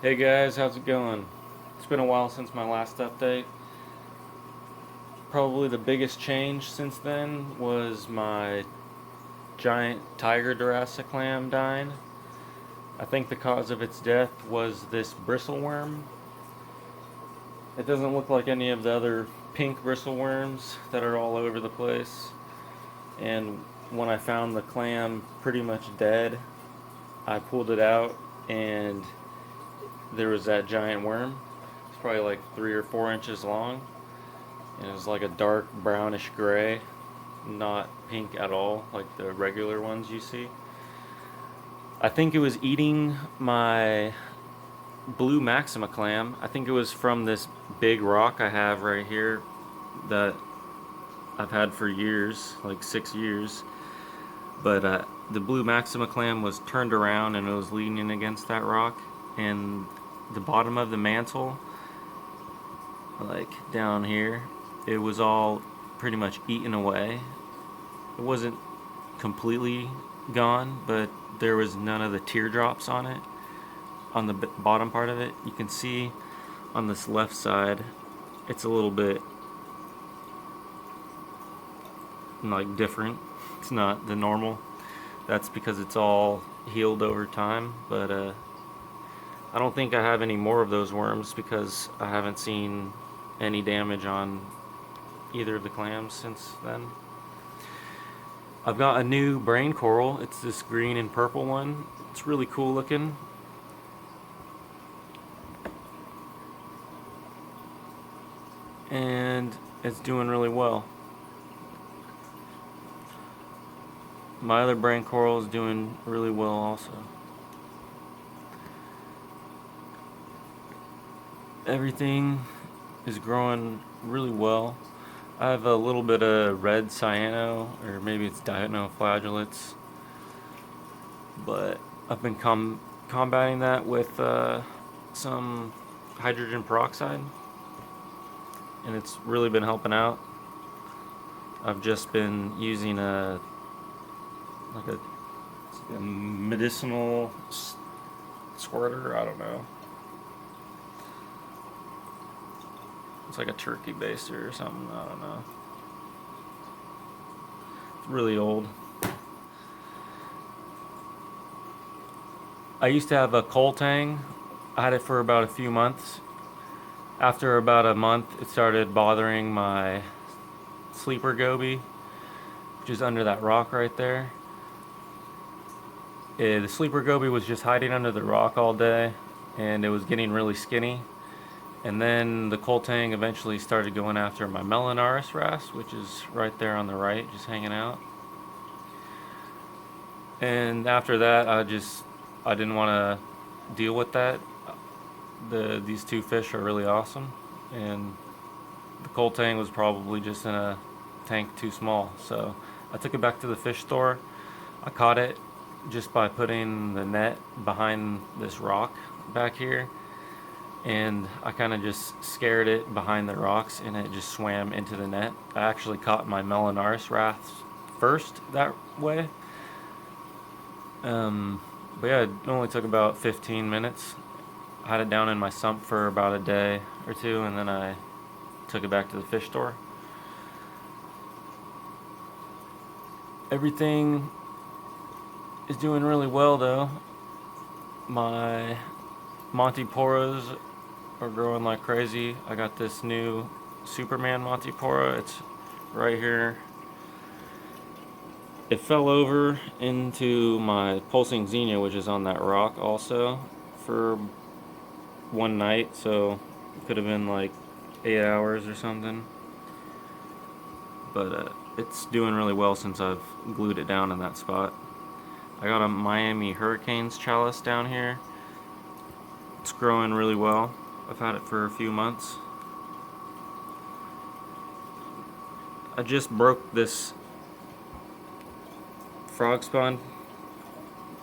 Hey guys, how's it going? It's been a while since my last update. Probably the biggest change since then was my giant tiger Jurassic clam dying. I think the cause of its death was this bristleworm. It doesn't look like any of the other pink bristleworms that are all over the place. And when I found the clam pretty much dead, I pulled it out and there was that giant worm. It's probably like 3 or 4 inches long. And it was like a dark brownish gray, not pink at all, like the regular ones you see. I think it was eating my blue maxima clam. I think it was from this big rock I have right here that I've had for years, like 6 years. But the blue maxima clam was turned around and it was leaning against that rock. And the bottom of the mantle, like down here, it was all pretty much eaten away. It wasn't completely gone, but there was none of the teardrops on it. On the bottom part of it, you can see on this left side, it's a little bit like different. It's not the normal. That's because it's all healed over time, but I don't think I have any more of those worms because I haven't seen any damage on either of the clams since then. I've got a new brain coral. It's this green and purple one. It's really cool looking. And it's doing really well. My other brain coral is doing really well also. Everything is growing really well. I have a little bit of red cyano, or maybe it's dinoflagellates, but I've been combating that with some hydrogen peroxide, and it's really been helping out. I've just been using like a medicinal squirter. I don't know. It's like a turkey baster or something. I don't know. It's really old. I used to have a coal tang. I had it for about a few months. After about a month, it started bothering my sleeper goby, which is under that rock right there. The sleeper goby was just hiding under the rock all day, and it was getting really skinny. And then the coal tang eventually started going after my Melanaris wrasse, which is right there on the right, just hanging out. And after that, I didn't want to deal with that. These two fish are really awesome, and the coal tang was probably just in a tank too small. So I took it back to the fish store. I caught it just by putting the net behind this rock back here, and I kind of just scared it behind the rocks and it just swam into the net. I actually caught my Melanaris wrasse first that way. But yeah, it only took about 15 minutes. I had it down in my sump for about a day or two, and then I took it back to the fish store. Everything is doing really well though. My Montiporas are growing like crazy. I got this new Superman Montipora. It's right here. It fell over into my pulsing xenia, which is on that rock also, for one night, so it could have been like 8 hours or something. But it's doing really well since I've glued it down in that spot. I got a Miami Hurricanes chalice down here. It's growing really well. I've had it for a few months. I just broke this frog spawn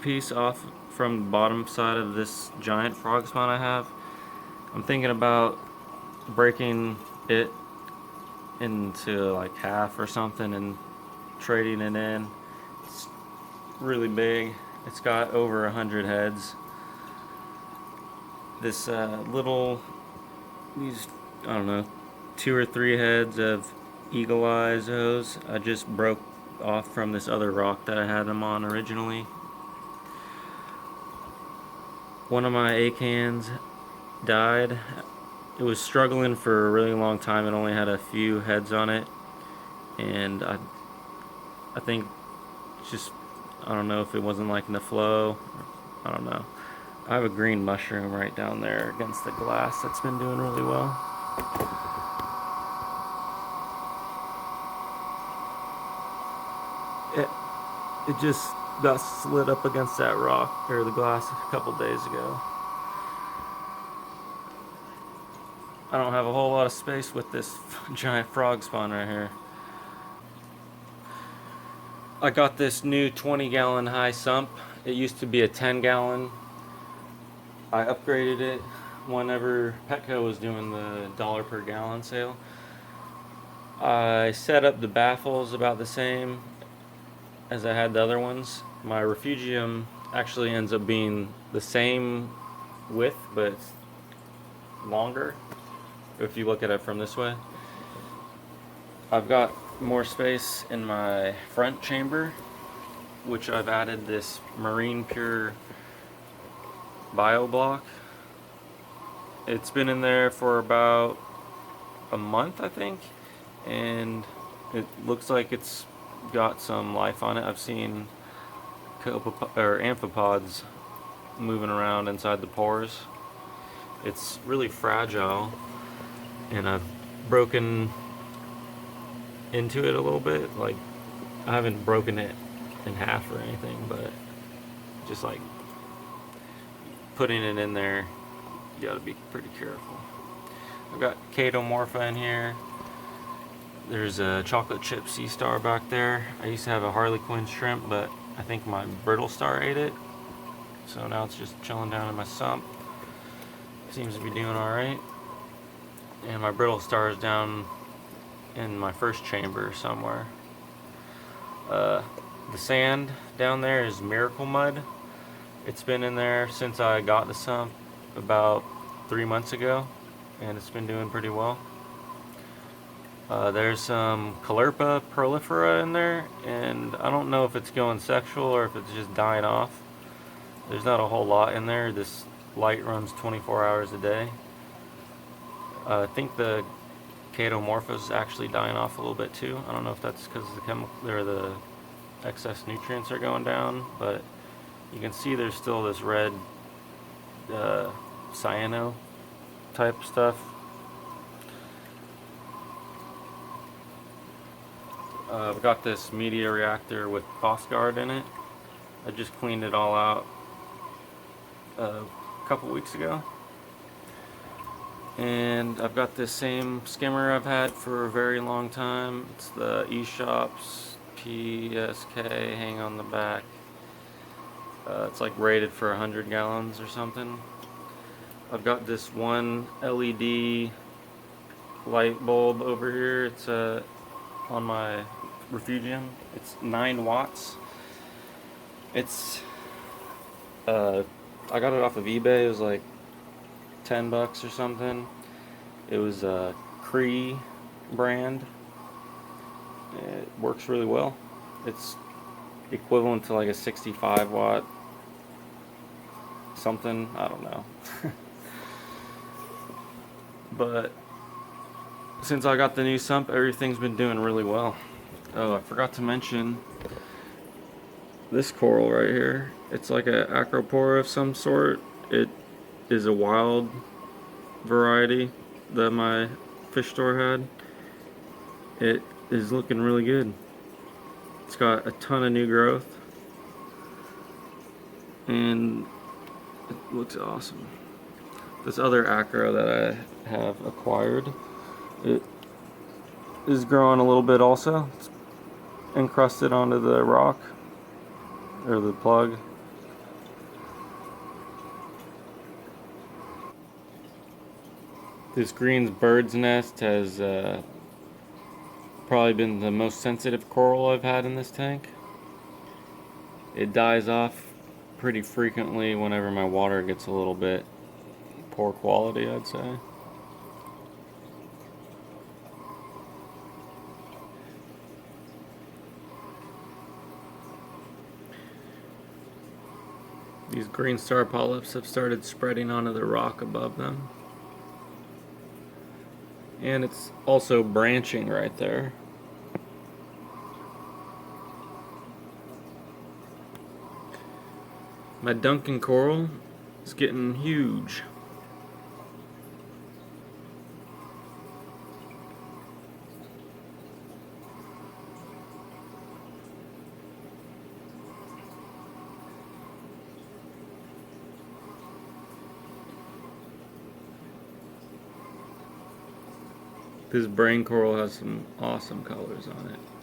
piece off from the bottom side of this giant frog spawn I have. I'm thinking about breaking it into like half or something and trading it in. It's really big. It's got over 100 heads. This these, I don't know, 2 or 3 heads of eagle eyes hose I just broke off from this other rock that I had them on originally. One of my acans died. It was struggling for a really long time. It only had a few heads on it, and I think just, I don't know if it wasn't liking the flow. I don't know. I have a green mushroom right down there against the glass that's been doing really well. It it just got slid up against that rock or the glass a couple days ago. I don't have a whole lot of space with this giant frog spawn right here. I got this new 20-gallon high sump. It used to be a 10-gallon. I upgraded it whenever Petco was doing the dollar per gallon sale. I set up the baffles about the same as I had the other ones. My refugium actually ends up being the same width, but it's longer if you look at it from this way. I've got more space in my front chamber, which I've added this Marine Pure bio block. It's been in there for about a month, I think, and it looks like it's got some life on it. I've seen amphipods moving around inside the pores. It's really fragile, and I've broken into it a little bit. Like, I haven't broken it in half or anything, but just like putting it in there, you gotta be pretty careful. I've got Chaetomorpha in here. There's a chocolate chip sea star back there. I used to have a harlequin shrimp, but I think my brittle star ate it, so now it's just chilling down in my sump. Seems to be doing alright. And my brittle star is down in my first chamber somewhere. The sand down there is miracle mud. It's been in there since I got the sump about 3 months ago, and it's been doing pretty well. There's some Caulerpa prolifera in there, and I don't know if it's going sexual or if it's just dying off. There's not a whole lot in there. This light runs 24 hours a day. I think the Chaetomorpha is actually dying off a little bit too. I don't know if that's because the excess nutrients are going down, but you can see there's still this red cyano type stuff. I've got this media reactor with Phosgard in it. I just cleaned it all out a couple weeks ago. And I've got this same skimmer I've had for a very long time. It's the eShops PSK, hang on the back. It's like rated for 100 gallons or something. I've got this one LED light bulb over here. It's on my refugium. It's 9 watts. It's I got it off of eBay. It was like $10 or something. It was a Cree brand. It works really well. It's equivalent to like a 65 watt something, I don't know. But since I got the new sump, everything's been doing really well. Oh, I forgot to mention this coral right here. It's like an acropora of some sort. It is a wild variety that my fish store had. It is looking really good. It's got a ton of new growth, and it looks awesome. This other acro that I have acquired, it is growing a little bit also. It's encrusted onto the rock, or the plug. This green's bird's nest has probably been the most sensitive coral I've had in this tank. It dies off pretty frequently whenever my water gets a little bit poor quality, I'd say. These green star polyps have started spreading onto the rock above them. And it's also branching right there. My Duncan coral is getting huge. This brain coral has some awesome colors on it.